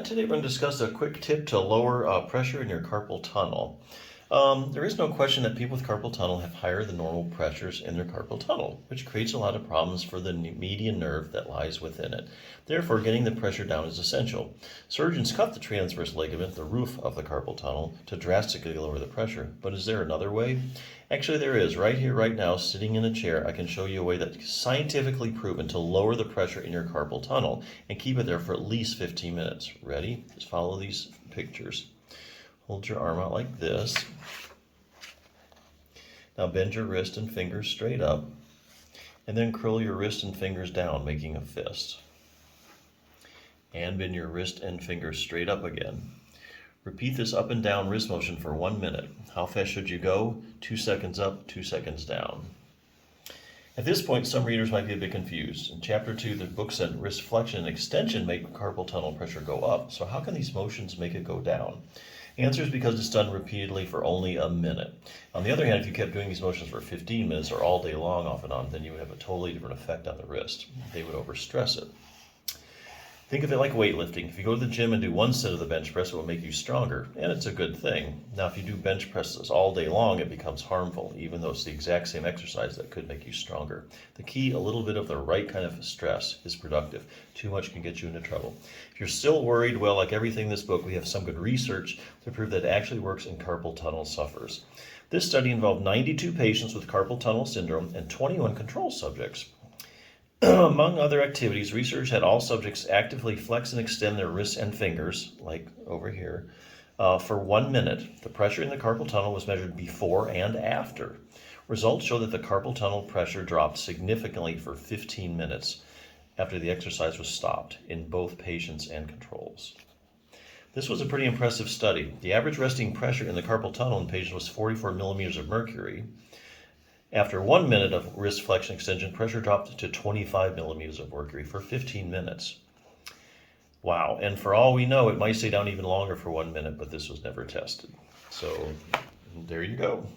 Today we're going to discuss a quick tip to lower pressure in your carpal tunnel. There is no question that people with carpal tunnel have higher than normal pressures in their carpal tunnel, which creates a lot of problems for the median nerve that lies within it. Therefore, getting the pressure down is essential. Surgeons cut the transverse ligament, the roof of the carpal tunnel, to drastically lower the pressure. But is there another way? Actually, there is. Right here, right now, sitting in a chair, I can show you a way that's scientifically proven to lower the pressure in your carpal tunnel and keep it there for at least 15 minutes. Ready? Just follow these pictures. Hold your arm out like this. Now bend your wrist and fingers straight up, and then curl your wrist and fingers down, making a fist. And bend your wrist and fingers straight up again. Repeat this up and down wrist motion for 1 minute. How fast should you go? 2 seconds up, 2 seconds down. At this point, some readers might be a bit confused. In Chapter 2, the book said wrist flexion and extension make carpal tunnel pressure go up. So how can these motions make it go down? Answer is because it's done repeatedly for only a minute. On the other hand, if you kept doing these motions for 15 minutes or all day long off and on, then you would have a totally different effect on the wrist. They would overstress it. Think of it like weightlifting. If you go to the gym and do one set of the bench press, it will make you stronger, and it's a good thing. Now, if you do bench presses all day long, it becomes harmful, even though it's the exact same exercise that could make you stronger. The key, a little bit of the right kind of stress is productive. Too much can get you into trouble. If you're still worried, well, like everything in this book, we have some good research to prove that it actually works in carpal tunnel sufferers. This study involved 92 patients with carpal tunnel syndrome and 21 control subjects. Among other activities, researchers had all subjects actively flex and extend their wrists and fingers, like over here, for 1 minute. The pressure in the carpal tunnel was measured before and after. Results show that the carpal tunnel pressure dropped significantly for 15 minutes after the exercise was stopped in both patients and controls. This was a pretty impressive study. The average resting pressure in the carpal tunnel in patients was 44 millimeters of mercury. After 1 minute of wrist flexion extension, pressure dropped to 25 millimeters of mercury for 15 minutes. Wow, and for all we know, it might stay down even longer for 1 minute, but this was never tested. So there you go.